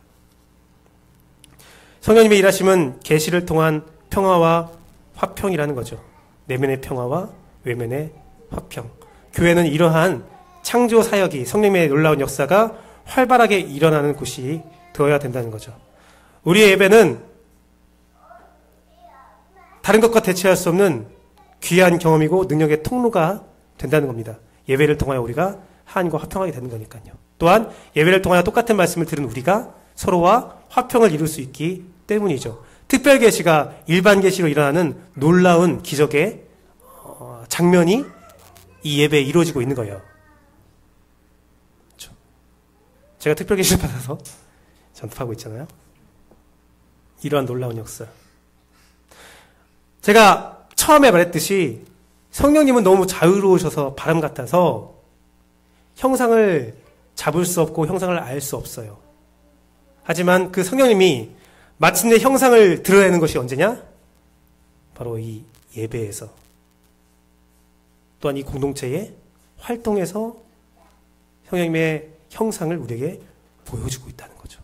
성령님의 일하심은 계시를 통한 평화와 화평이라는 거죠. 내면의 평화와 외면의 화평. 교회는 이러한 창조 사역이, 성령님의 놀라운 역사가 활발하게 일어나는 곳이 되어야 된다는 거죠. 우리의 예배는 다른 것과 대체할 수 없는 귀한 경험이고 능력의 통로가 된다는 겁니다. 예배를 통하여 우리가 하나님과 화평하게 되는 거니까요. 또한 예배를 통하여 똑같은 말씀을 들은 우리가 서로와 화평을 이룰 수 있기 때문이죠. 특별 계시가 일반 계시로 일어나는 놀라운 기적의 장면이 이 예배에 이루어지고 있는 거예요. 그렇죠? 제가 특별 계시를 받아서 전투하고 있잖아요. 이러한 놀라운 역사. 제가 처음에 말했듯이 성령님은 너무 자유로우셔서 바람 같아서 형상을 잡을 수 없고 형상을 알 수 없어요. 하지만 그 성령님이 마침내 형상을 드러내는 것이 언제냐? 바로 이 예배에서, 또한 이 공동체의 활동에서 성령님의 형상을 우리에게 보여주고 있다는 거죠.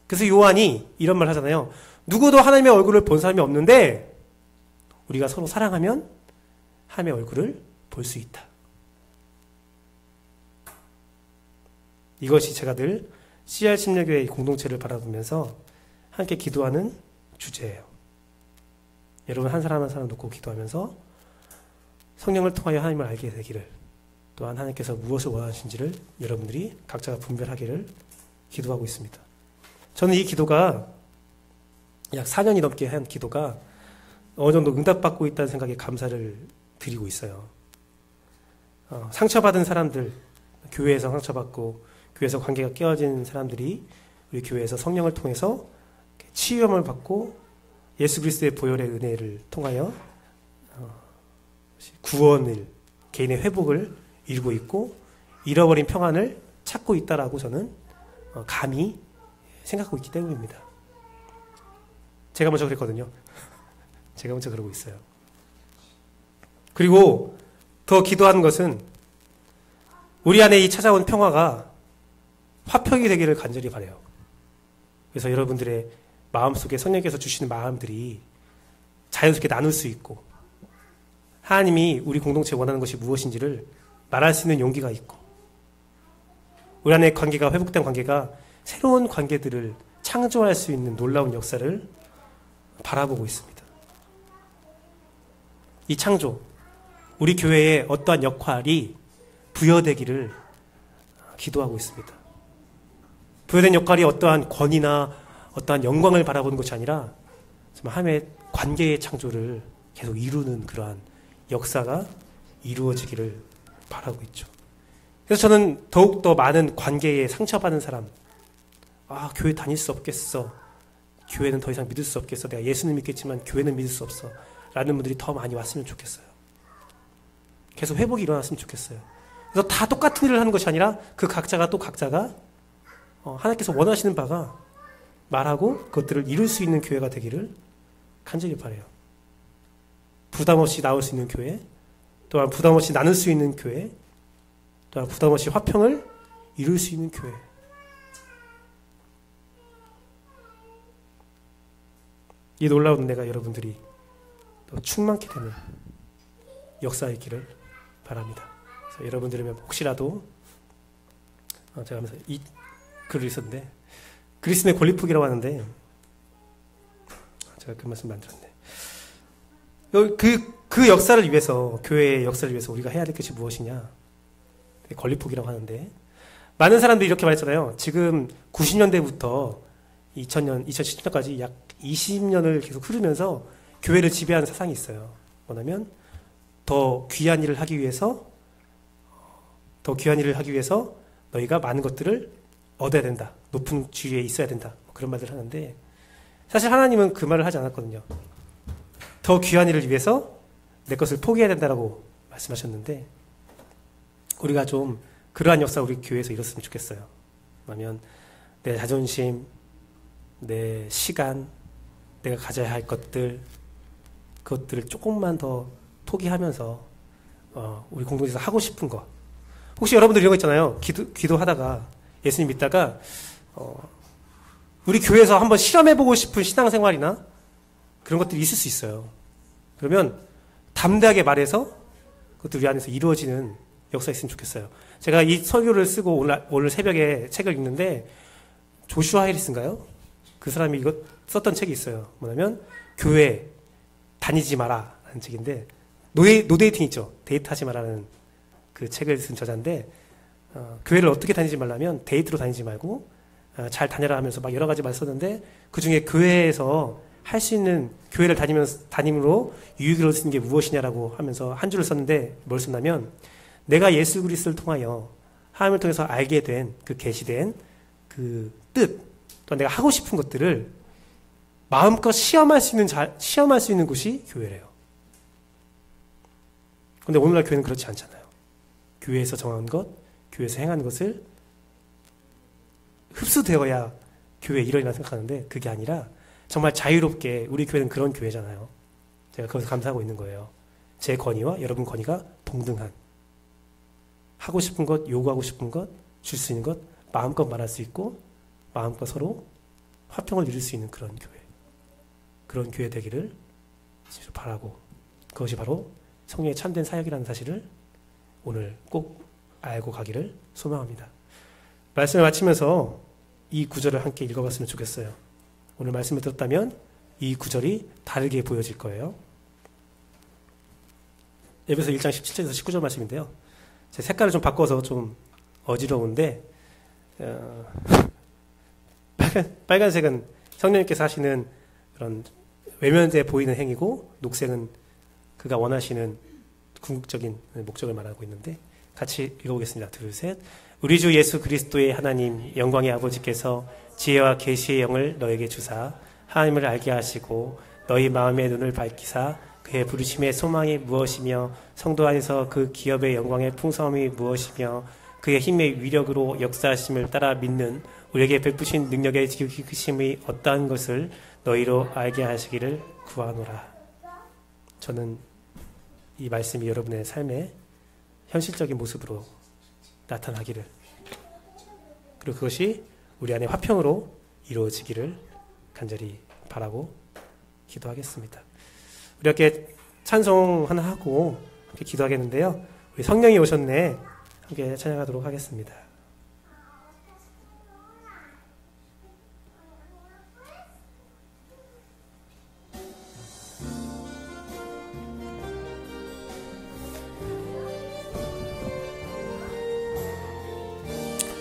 그래서 요한이 이런 말 하잖아요. 누구도 하나님의 얼굴을 본 사람이 없는데 우리가 서로 사랑하면 하나님의 얼굴을 볼 수 있다. 이것이 제가 늘 CR 침례교회 공동체를 바라보면서 함께 기도하는 주제예요. 여러분 한 사람 한 사람 놓고 기도하면서 성령을 통하여 하나님을 알게 되기를, 또한 하나님께서 무엇을 원하시는지를 여러분들이 각자가 분별하기를 기도하고 있습니다. 저는 이 기도가 약 4년이 넘게 한 기도가 어느 정도 응답받고 있다는 생각에 감사를 드리고 있어요. 상처받은 사람들, 교회에서 상처받고 교회에서 관계가 깨어진 사람들이 우리 교회에서 성령을 통해서 치유함을 받고 예수 그리스도의 보혈의 은혜를 통하여 구원을, 개인의 회복을 이루고 있고 잃어버린 평안을 찾고 있다라고 저는 감히 생각하고 있기 때문입니다. 제가 먼저 그랬거든요. 제가 먼저 그러고 있어요. 그리고 더 기도하는 것은 우리 안에 이 찾아온 평화가 화평이 되기를 간절히 바라요. 그래서 여러분들의 마음속에 성령께서 주시는 마음들이 자연스럽게 나눌 수 있고 하나님이 우리 공동체에 원하는 것이 무엇인지를 말할 수 있는 용기가 있고 우리 안의 관계가, 회복된 관계가 새로운 관계들을 창조할 수 있는 놀라운 역사를 바라보고 있습니다. 이 창조, 우리 교회에 어떠한 역할이 부여되기를 기도하고 있습니다. 부여된 역할이 어떠한 권위나 어떠한 영광을 바라보는 것이 아니라 정말 하나님의 관계의 창조를 계속 이루는 그러한 역사가 이루어지기를 바라고 있죠. 그래서 저는 더욱더 많은 관계에 상처받은 사람, 교회 다닐 수 없겠어, 교회는 더 이상 믿을 수 없겠어, 내가 예수는 믿겠지만 교회는 믿을 수 없어 라는 분들이 더 많이 왔으면 좋겠어요. 계속 회복이 일어났으면 좋겠어요. 그래서 다 똑같은 일을 하는 것이 아니라 그 각자가 또 각자가 하나님께서 원하시는 바가 말하고 그것들을 이룰 수 있는 교회가 되기를 간절히 바라요. 부담 없이 나올 수 있는 교회, 또한 부담 없이 나눌 수 있는 교회, 또한 부담 없이 화평을 이룰 수 있는 교회. 이 놀라운 은혜가 여러분들이 또 충만케 되는 역사이기를 바랍니다. 그래서 여러분들이면 혹시라도 제가 하면서 이 글을 썼는데 그리스도의 권리폭이라고 하는데 제가 그 말씀 만들었네. 그 역사를 위해서, 교회의 역사를 위해서 우리가 해야 될 것이 무엇이냐? 권리폭이라고 하는데 많은 사람들이 이렇게 말했잖아요. 지금 90년대부터 2000년, 2010년까지 약 20년을 계속 흐르면서 교회를 지배하는 사상이 있어요. 뭐냐면 더 귀한 일을 하기 위해서 너희가 많은 것들을 얻어야 된다. 높은 지위에 있어야 된다. 그런 말들을 하는데 사실 하나님은 그 말을 하지 않았거든요. 더 귀한 일을 위해서 내 것을 포기해야 된다라고 말씀하셨는데 우리가 좀 그러한 역사 우리 교회에서 이뤘으면 좋겠어요. 그러면 내 자존심, 내 시간, 내가 가져야 할 것들, 그것들을 조금만 더 포기하면서 우리 공동체에서 하고 싶은 거. 혹시 여러분들 이런 거 있잖아요. 기도하다가 예수님 믿다가 우리 교회에서 한번 실험해보고 싶은 신앙생활이나 그런 것들이 있을 수 있어요. 그러면 담대하게 말해서 그것들 우리 안에서 이루어지는 역사가 있으면 좋겠어요. 제가 이 설교를 쓰고 오늘 새벽에 책을 읽는데 조슈아 해리스인가요? 그 사람이 이거 썼던 책이 있어요. 뭐냐면 교회 다니지 마라 라는 책인데 노데이팅 있죠. 데이트하지 마라는 그 책을 쓴 저자인데 교회를 어떻게 다니지 말라면 데이트로 다니지 말고 잘 다녀라 하면서 막 여러 가지 말 썼는데 그중에 교회에서 할 수 있는 교회를 다님으로 유익을 얻을 수 있는 게 무엇이냐라고 하면서 한 줄을 썼는데 뭘 썼냐면 내가 예수 그리스도를 통하여 하나님을 통해서 알게 된 그 계시된 그 뜻, 또 내가 하고 싶은 것들을 마음껏 시험할 수 있는 곳이 교회래요. 근데 오늘날 교회는 그렇지 않잖아요. 교회에서 정한 것, 교회에서 행하는 것을 흡수되어야 교회의 일원이라 생각하는데 그게 아니라 정말 자유롭게, 우리 교회는 그런 교회잖아요. 제가 그것을 감사하고 있는 거예요. 제 권위와 여러분 권위가 동등한, 하고 싶은 것, 요구하고 싶은 것, 줄 수 있는 것 마음껏 말할 수 있고 마음껏 서로 화평을 이룰 수 있는 그런 교회, 그런 교회 되기를 바라고, 그것이 바로 성령의 참된 사역이라는 사실을 오늘 꼭 알고 가기를 소망합니다. 말씀을 마치면서 이 구절을 함께 읽어봤으면 좋겠어요. 오늘 말씀을 들었다면 이 구절이 다르게 보여질 거예요. 에베소 1장 17절에서 19절 말씀인데요. 제 색깔을 좀 바꿔서 좀 어지러운데 빨간색은 성령님께서 하시는 그런 외면돼 보이는 행위고, 녹색은 그가 원하시는 궁극적인 목적을 말하고 있는데, 같이 읽어보겠습니다. 둘, 셋. 우리 주 예수 그리스도의 하나님 영광의 아버지께서 지혜와 계시의 영을 너에게 주사 하나님을 알게 하시고 너희 마음의 눈을 밝히사 그의 부르심의 소망이 무엇이며 성도 안에서 그 기업의 영광의 풍성함이 무엇이며 그의 힘의 위력으로 역사하심을 따라 믿는 우리에게 베푸신 능력의 크심이 어떠한 것을 너희로 알게 하시기를 구하노라. 저는 이 말씀이 여러분의 삶의 현실적인 모습으로 나타나기를, 그리고 그것이 우리 안에 화평으로 이루어지기를 간절히 바라고 기도하겠습니다. 우리 함께 찬송 하나 하고 함께 기도하겠는데요. 우리 성령이 오셨네 함께 찬양하도록 하겠습니다.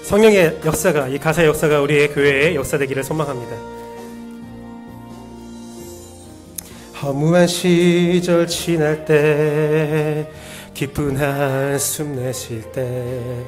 성령의 역사가, 이 가사의 역사가 우리의 교회의 역사되기를 소망합니다. 허무한 시절 지날 때, 기쁜 한숨 내쉴 때,